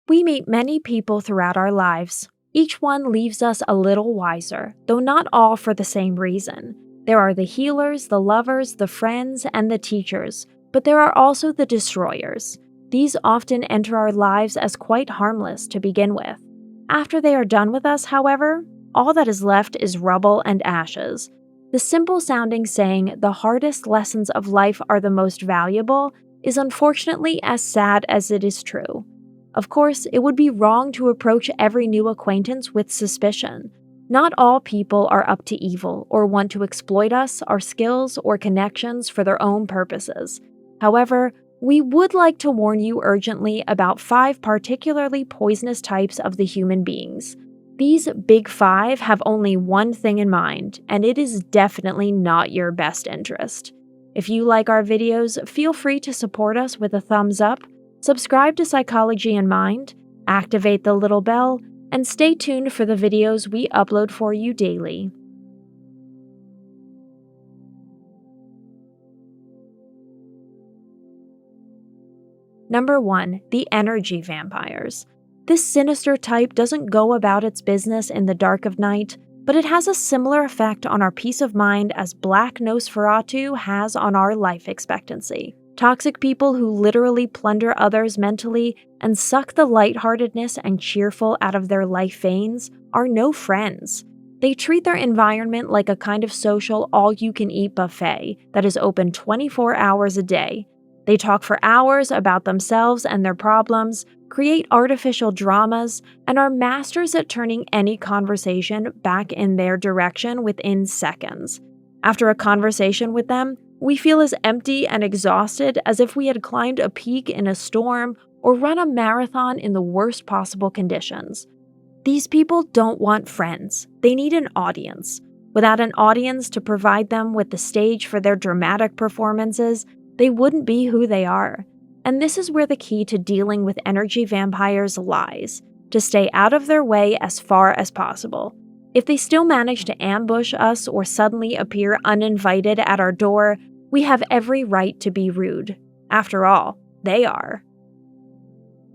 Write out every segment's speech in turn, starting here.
We meet many people throughout our lives. Each one leaves us a little wiser, though not all for the same reason. There are the healers, the lovers, the friends, and the teachers, but there are also the destroyers. These often enter our lives as quite harmless to begin with. After they are done with us, however, all that is left is rubble and ashes. The simple-sounding saying, "the hardest lessons of life are the most valuable," is unfortunately as sad as it is true. Of course, it would be wrong to approach every new acquaintance with suspicion. Not all people are up to evil or want to exploit us, our skills, or connections for their own purposes. However, we would like to warn you urgently about 5 particularly poisonous types of the human beings. These big 5 have only one thing in mind, and it is definitely not your best interest. If you like our videos, feel free to support us with a thumbs up, subscribe to Psychology in Mind, activate the little bell, and stay tuned for the videos we upload for you daily. Number 1. The energy vampires. This sinister type doesn't go about its business in the dark of night, but it has a similar effect on our peace of mind as Black Nosferatu has on our life expectancy. Toxic people who literally plunder others mentally and suck the lightheartedness and cheerful out of their life veins are no friends. They treat their environment like a kind of social all-you-can-eat buffet that is open 24 hours a day. They talk for hours about themselves and their problems, create artificial dramas, and are masters at turning any conversation back in their direction within seconds. After a conversation with them, we feel as empty and exhausted as if we had climbed a peak in a storm or run a marathon in the worst possible conditions. These people don't want friends. They need an audience. Without an audience to provide them with the stage for their dramatic performances, they wouldn't be who they are. And this is where the key to dealing with energy vampires lies, to stay out of their way as far as possible. If they still manage to ambush us or suddenly appear uninvited at our door, we have every right to be rude. After all, they are.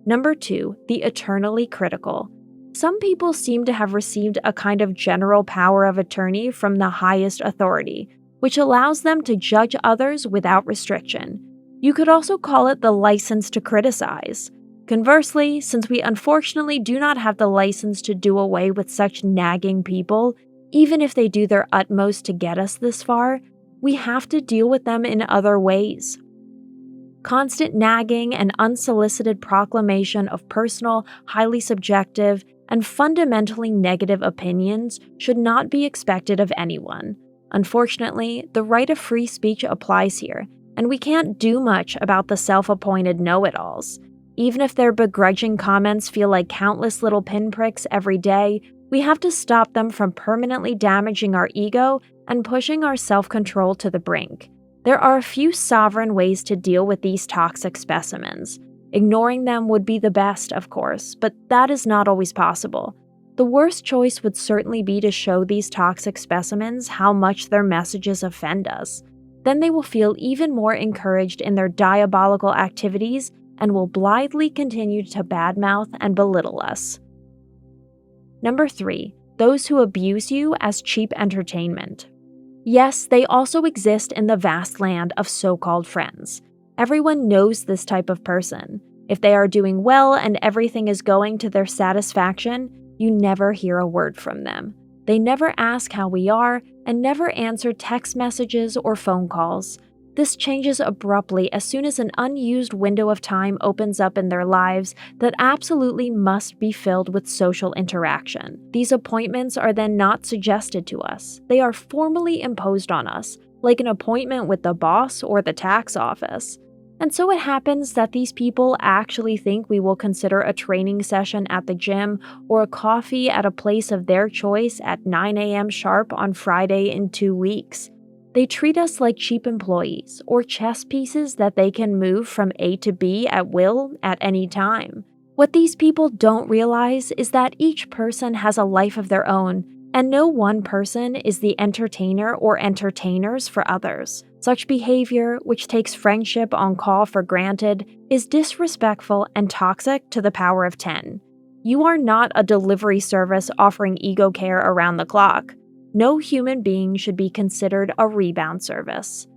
Number 2, the eternally critical. Some people seem to have received a kind of general power of attorney from the highest authority, which allows them to judge others without restriction. You could also call it the license to criticize. Conversely, since we unfortunately do not have the license to do away with such nagging people, even if they do their utmost to get us this far, we have to deal with them in other ways. Constant nagging and unsolicited proclamation of personal, highly subjective, and fundamentally negative opinions should not be expected of anyone. Unfortunately, the right of free speech applies here, and we can't do much about the self-appointed know-it-alls. Even if their begrudging comments feel like countless little pinpricks every day, we have to stop them from permanently damaging our ego and pushing our self-control to the brink. There are a few sovereign ways to deal with these toxic specimens. Ignoring them would be the best, of course, but that is not always possible. The worst choice would certainly be to show these toxic specimens how much their messages offend us. Then they will feel even more encouraged in their diabolical activities and will blithely continue to badmouth and belittle us. Number 3, those who abuse you as cheap entertainment. Yes, they also exist in the vast land of so-called friends. Everyone knows this type of person. If they are doing well and everything is going to their satisfaction, you never hear a word from them. They never ask how we are and never answer text messages or phone calls. This changes abruptly as soon as an unused window of time opens up in their lives that absolutely must be filled with social interaction. These appointments are then not suggested to us. They are formally imposed on us, like an appointment with the boss or the tax office. And so it happens that these people actually think we will consider a training session at the gym or a coffee at a place of their choice at 9 a.m. sharp on Friday in 2 weeks. They treat us like cheap employees or chess pieces that they can move from A to B at will at any time. What these people don't realize is that each person has a life of their own, And no one person is the entertainer or entertainers for others. Such behavior, which takes friendship on call for granted, is disrespectful and toxic to the power of 10. You are not a delivery service offering ego care around the clock. No human being should be considered a rebound service.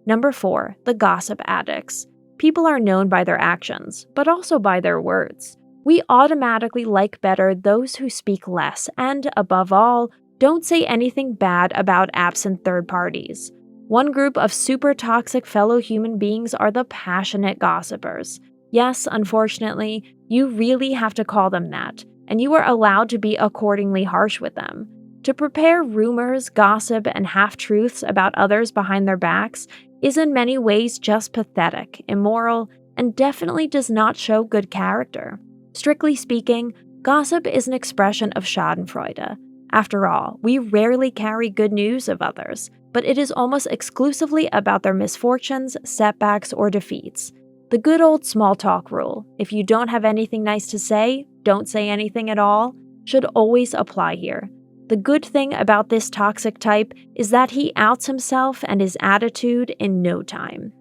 Number 4, the gossip addicts. People are known by their actions, but also by their words. We automatically like better those who speak less and, above all, don't say anything bad about absent third parties. One group of super toxic fellow human beings are the passionate gossipers. Yes, unfortunately, you really have to call them that, and you are allowed to be accordingly harsh with them. To prepare rumors, gossip, and half-truths about others behind their backs is in many ways just pathetic, immoral, and definitely does not show good character. Strictly speaking, gossip is an expression of schadenfreude. After all, we rarely carry good news of others, but it is almost exclusively about their misfortunes, setbacks, or defeats. The good old small talk rule, if you don't have anything nice to say, don't say anything at all, should always apply here. The good thing about this toxic type is that he outs himself and his attitude in no time.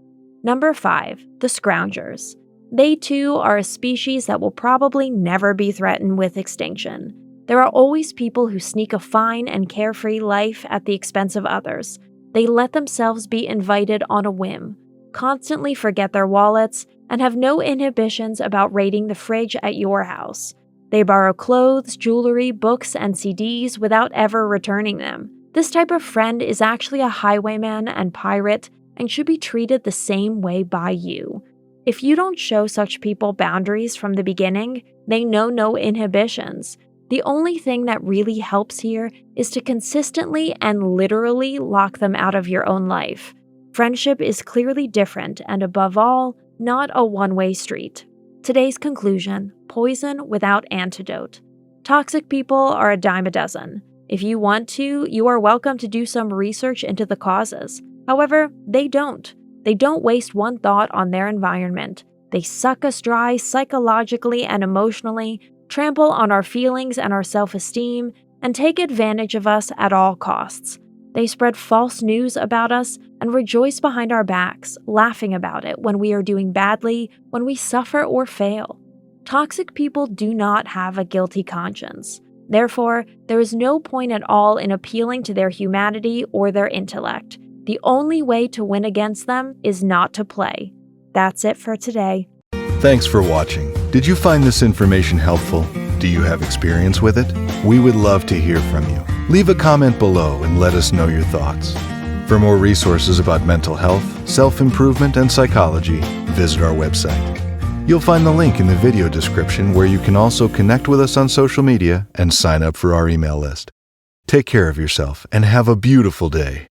Number 5, the scroungers. They too are a species that will probably never be threatened with extinction. There are always people who sneak a fine and carefree life at the expense of others. They let themselves be invited on a whim, constantly forget their wallets, and have no inhibitions about raiding the fridge at your house. They borrow clothes, jewelry, books, and CDs without ever returning them. This type of friend is actually a highwayman and pirate and should be treated the same way by you. If you don't show such people boundaries from the beginning, they know no inhibitions. The only thing that really helps here is to consistently and literally lock them out of your own life. Friendship is clearly different and, above all, not a one-way street. Today's conclusion: poison without antidote. Toxic people are a dime a dozen. If you want to, you are welcome to do some research into the causes. However, they don't. They don't waste one thought on their environment. They suck us dry psychologically and emotionally, trample on our feelings and our self-esteem, and take advantage of us at all costs. They spread false news about us and rejoice behind our backs, laughing about it when we are doing badly, when we suffer or fail. Toxic people do not have a guilty conscience. Therefore, there is no point at all in appealing to their humanity or their intellect. The only way to win against them is not to play. That's it for today. Thanks for watching. Did you find this information helpful? Do you have experience with it? We would love to hear from you. Leave a comment below and let us know your thoughts. For more resources about mental health, self-improvement, and psychology, visit our website. You'll find the link in the video description where you can also connect with us on social media and sign up for our email list. Take care of yourself and have a beautiful day.